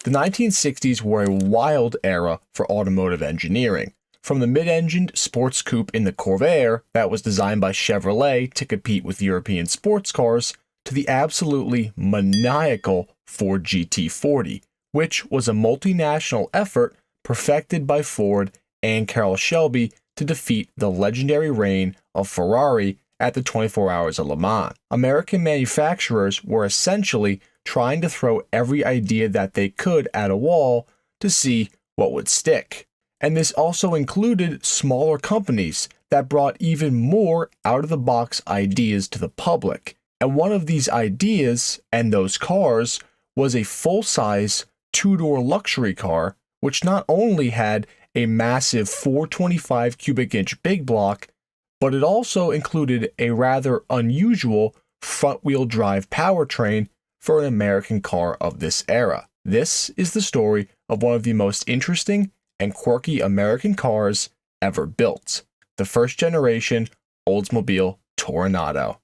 The 1960s were a wild era for automotive engineering. From the mid-engined sports coupe in the Corvair that was designed by Chevrolet to compete with European sports cars, to the absolutely maniacal Ford GT40, which was a multinational effort perfected by Ford and Carroll Shelby to defeat the legendary reign of Ferrari at the 24 Hours of Le Mans. American manufacturers were essentially trying to throw every idea that they could at a wall to see what would stick. And this also included smaller companies that brought even more out-of-the-box ideas to the public. And one of these ideas, and those cars, was a full-size two-door luxury car, which not only had a massive 425 cubic inch big block, but it also included a rather unusual front-wheel drive powertrain for an American car of this era. This is the story of one of the most interesting and quirky American cars ever built, the first generation Oldsmobile Toronado.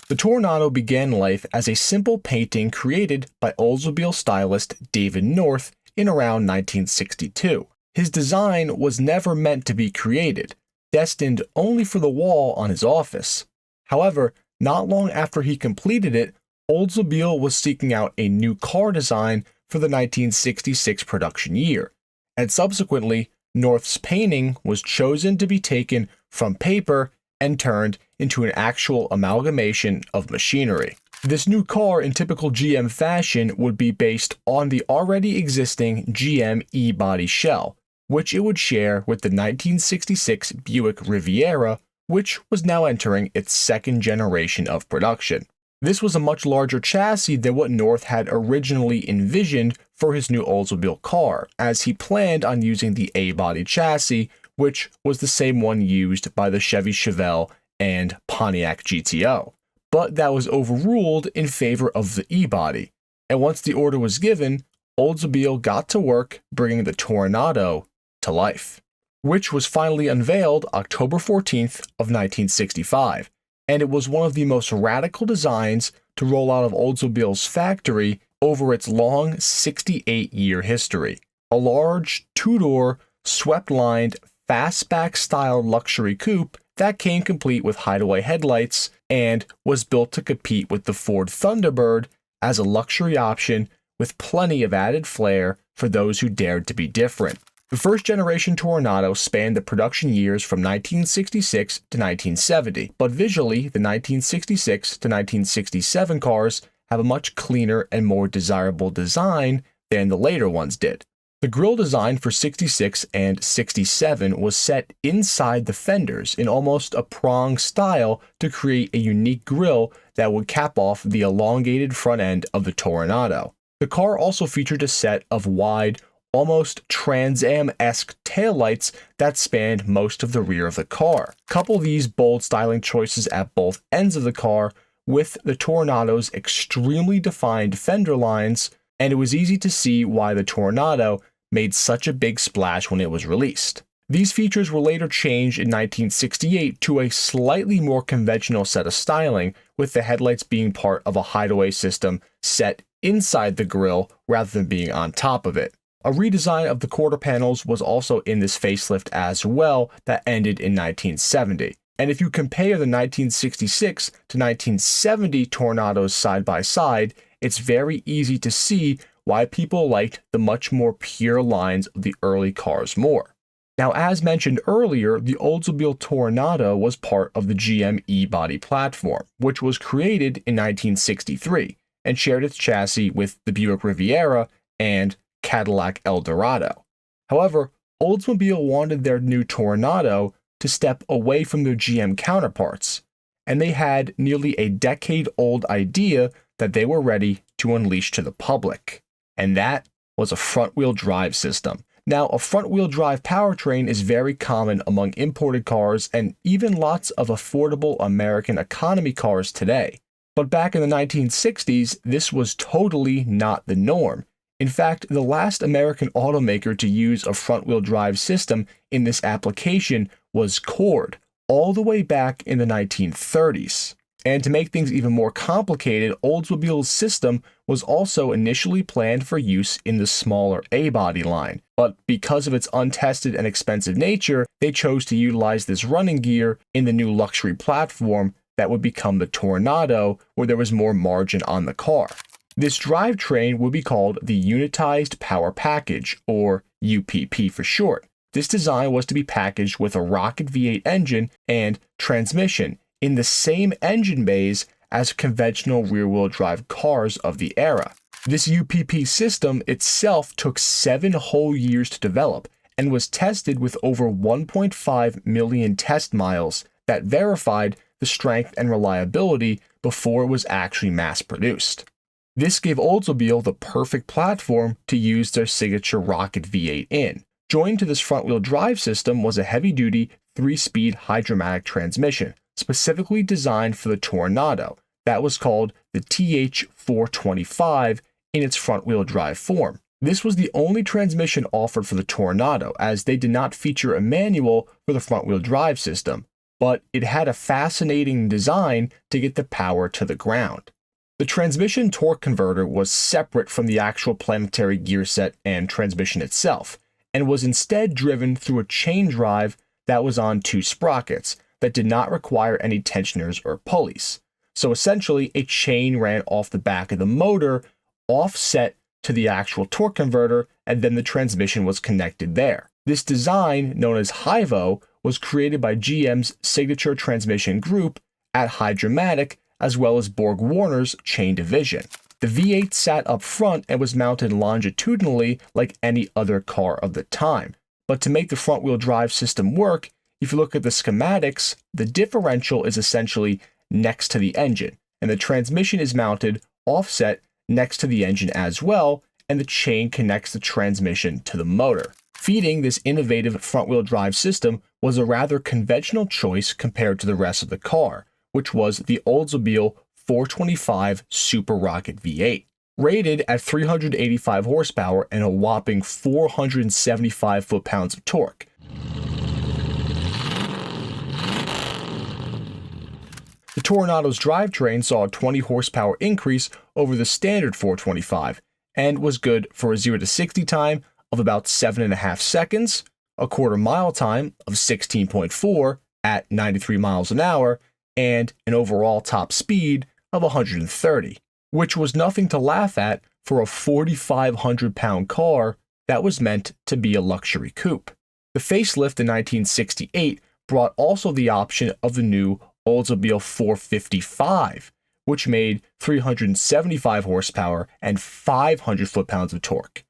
The Toronado began life as a simple painting created by Oldsmobile stylist David North in around 1962. His design was never meant to be created, destined only for the wall on his office. However, not long after he completed it, Oldsmobile was seeking out a new car design for the 1966 production year, and subsequently, North's painting was chosen to be taken from paper and turned into an actual amalgamation of machinery. This new car, in typical GM fashion, would be based on the already existing GM E-body shell, which it would share with the 1966 Buick Riviera, which was now entering its second generation of production. This was a much larger chassis than what North had originally envisioned for his new Oldsmobile car, as he planned on using the A-body chassis, which was the same one used by the Chevy Chevelle and Pontiac GTO. But that was overruled in favor of the E-body, and once the order was given, Oldsmobile got to work bringing the Toronado to life, which was finally unveiled October 14th of 1965, and it was one of the most radical designs to roll out of Oldsmobile's factory over its long 68-year history. A large, two-door, swept-lined, fastback-style luxury coupe that came complete with hideaway headlights and was built to compete with the Ford Thunderbird as a luxury option with plenty of added flair for those who dared to be different. The first-generation Toronado spanned the production years from 1966 to 1970, but visually, the 1966 to 1967 cars have a much cleaner and more desirable design than the later ones did. The grille design for 66 and 67 was set inside the fenders in almost a prong style to create a unique grille that would cap off the elongated front end of the Toronado. The car also featured a set of wide, almost Trans Am-esque taillights that spanned most of the rear of the car. Couple these bold styling choices at both ends of the car with the Tornado's extremely defined fender lines, and it was easy to see why the Toronado made such a big splash when it was released. These features were later changed in 1968 to a slightly more conventional set of styling, with the headlights being part of a hideaway system set inside the grille rather than being on top of it. A redesign of the quarter panels was also in this facelift as well that ended in 1970. And if you compare the 1966 to 1970 Tornados side by side, it's very easy to see why people liked the much more pure lines of the early cars more. Now, as mentioned earlier, the Oldsmobile Toronado was part of the GM E-body platform, which was created in 1963 and shared its chassis with the Buick Riviera and Cadillac Eldorado. However, Oldsmobile wanted their new Toronado to step away from their GM counterparts, and they had nearly a decade-old idea that they were ready to unleash to the public, and that was a front-wheel drive system. Now, a front-wheel drive powertrain is very common among imported cars and even lots of affordable American economy cars today. But back in the 1960s, this was totally not the norm. In fact, the last American automaker to use a front-wheel drive system in this application was Ford, all the way back in the 1930s. And to make things even more complicated, Oldsmobile's system was also initially planned for use in the smaller A-body line, but because of its untested and expensive nature, they chose to utilize this running gear in the new luxury platform that would become the Toronado, where there was more margin on the car. This drivetrain would be called the Unitized Power Package, or UPP for short. This design was to be packaged with a rocket V8 engine and transmission in the same engine bays as conventional rear-wheel drive cars of the era. This UPP system itself took 7 whole years to develop and was tested with over 1.5 million test miles that verified the strength and reliability before it was actually mass-produced. This gave Oldsmobile the perfect platform to use their signature rocket V8 in. Joined to this front-wheel drive system was a heavy-duty 3-speed hydromatic transmission, specifically designed for the Toronado, that was called the TH425 in its front-wheel drive form. This was the only transmission offered for the Toronado, as they did not feature a manual for the front-wheel drive system, but it had a fascinating design to get the power to the ground. The transmission torque converter was separate from the actual planetary gear set and transmission itself, and was instead driven through a chain drive that was on 2 sprockets that did not require any tensioners or pulleys. So essentially, a chain ran off the back of the motor, offset to the actual torque converter, and then the transmission was connected there. This design, known as Hyvo, was created by GM's signature transmission group at Hydromatic, as well as Borg Warner's chain division. The V8 sat up front and was mounted longitudinally like any other car of the time. But to make the front-wheel drive system work, if you look at the schematics, the differential is essentially next to the engine, and the transmission is mounted offset next to the engine as well, and the chain connects the transmission to the motor. Feeding this innovative front-wheel drive system was a rather conventional choice compared to the rest of the car, which was the Oldsmobile 425 Super Rocket V8. Rated at 385 horsepower and a whopping 475 foot-pounds of torque. The Tornado's drivetrain saw a 20 horsepower increase over the standard 425 and was good for a 0 to 60 time of about 7.5 seconds, a quarter mile time of 16.4 at 93 miles an hour, and an overall top speed of 130, which was nothing to laugh at for a 4,500-pound car that was meant to be a luxury coupe. The facelift in 1968 brought also the option of the new Oldsmobile 455, which made 375 horsepower and 500 foot-pounds of torque.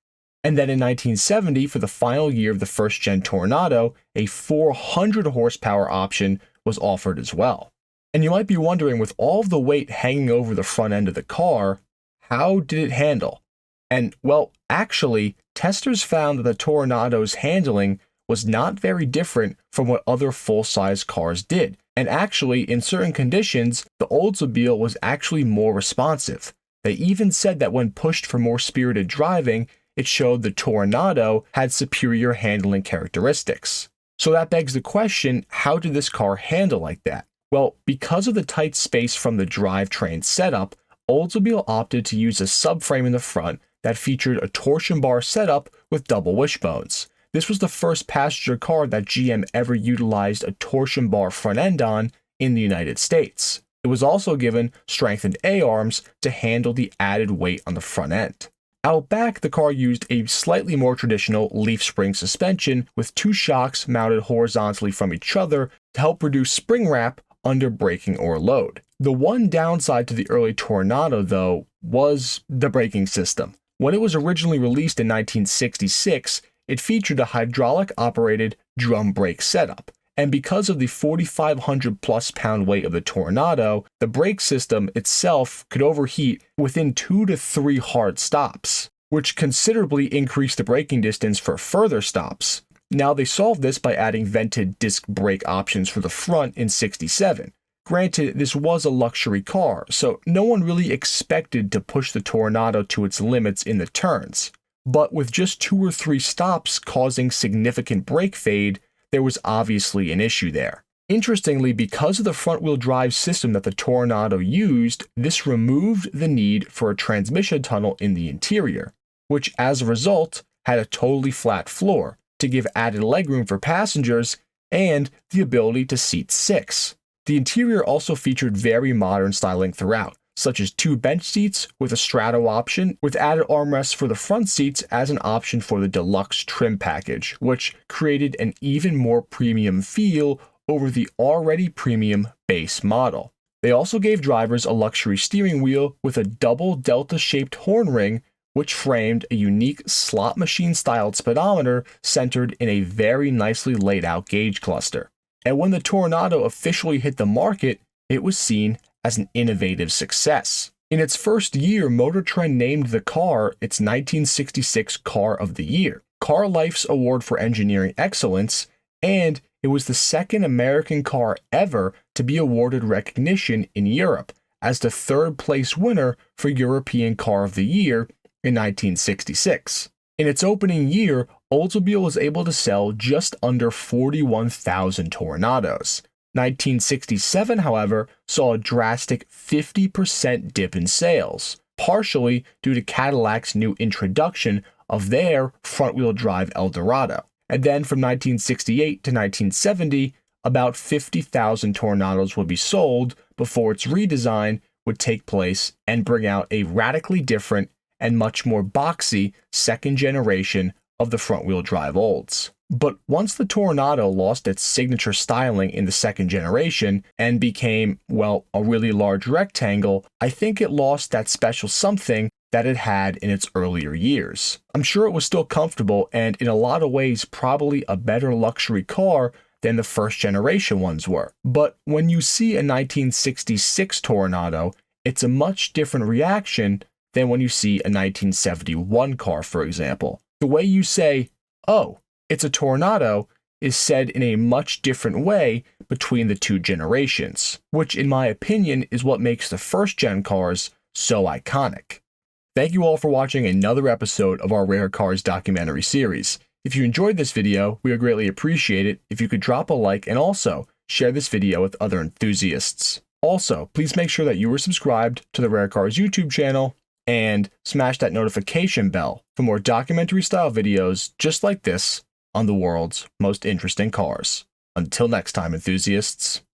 And then in 1970, for the final year of the first-gen Toronado, a 400 horsepower option was offered as well. And you might be wondering, with all of the weight hanging over the front end of the car, how did it handle? And, well, actually, testers found that the Toronado's handling was not very different from what other full-size cars did. And actually, in certain conditions, the Oldsmobile was actually more responsive. They even said that when pushed for more spirited driving, it showed the Toronado had superior handling characteristics. So that begs the question, how did this car handle like that? Well, because of the tight space from the drivetrain setup, Oldsmobile opted to use a subframe in the front that featured a torsion bar setup with double wishbones. This was the first passenger car that GM ever utilized a torsion bar front end on in the United States. It was also given strengthened A-arms to handle the added weight on the front end. Out back, the car used a slightly more traditional leaf spring suspension with 2 shocks mounted horizontally from each other to help reduce spring wrap under braking or load. The one downside to the early Toronado, though, was the braking system. When it was originally released in 1966, it featured a hydraulic-operated drum brake setup, and because of the 4,500-plus pound weight of the Toronado, the brake system itself could overheat within 2 to 3 hard stops, which considerably increased the braking distance for further stops. Now, they solved this by adding vented disc brake options for the front in '67. Granted, this was a luxury car, so no one really expected to push the Toronado to its limits in the turns. But with just 2 or 3 stops causing significant brake fade, there was obviously an issue there. Interestingly, because of the front-wheel drive system that the Toronado used, this removed the need for a transmission tunnel in the interior, which as a result had a totally flat floor to give added legroom for passengers and the ability to seat 6. The interior also featured very modern styling throughout, such as 2 bench seats with a strato option, with added armrests for the front seats as an option for the deluxe trim package, which created an even more premium feel over the already premium base model. They also gave drivers a luxury steering wheel with a double delta-shaped horn ring, which framed a unique slot machine-styled speedometer centered in a very nicely laid-out gauge cluster. And when the Toronado officially hit the market, it was seen as an innovative success. In its first year, Motor Trend named the car its 1966 Car of the Year, Car Life's Award for Engineering Excellence, and it was the second American car ever to be awarded recognition in Europe as the third-place winner for European Car of the Year in 1966. In its opening year, Oldsmobile was able to sell just under 41,000 Toronados. 1967, however, saw a drastic 50% dip in sales, partially due to Cadillac's new introduction of their front-wheel drive Eldorado. And then from 1968 to 1970, about 50,000 Toronados would be sold before its redesign would take place and bring out a radically different and much more boxy second generation of the front-wheel drive Olds. But once the Toronado lost its signature styling in the second generation and became, well, a really large rectangle, I think it lost that special something that it had in its earlier years. I'm sure it was still comfortable and in a lot of ways probably a better luxury car than the first generation ones were. But when you see a 1966 Toronado, it's a much different reaction than when you see a 1971 car, for example. The way you say, oh, it's a Toronado, is said in a much different way between the two generations, which in my opinion is what makes the first gen cars so iconic. Thank you all for watching another episode of our Rare Cars documentary series. If you enjoyed this video, we would greatly appreciate it if you could drop a like and also share this video with other enthusiasts. Also, please make sure that you are subscribed to the Rare Cars YouTube channel and smash that notification bell for more documentary style videos just like this on the world's most interesting cars. Until next time, enthusiasts.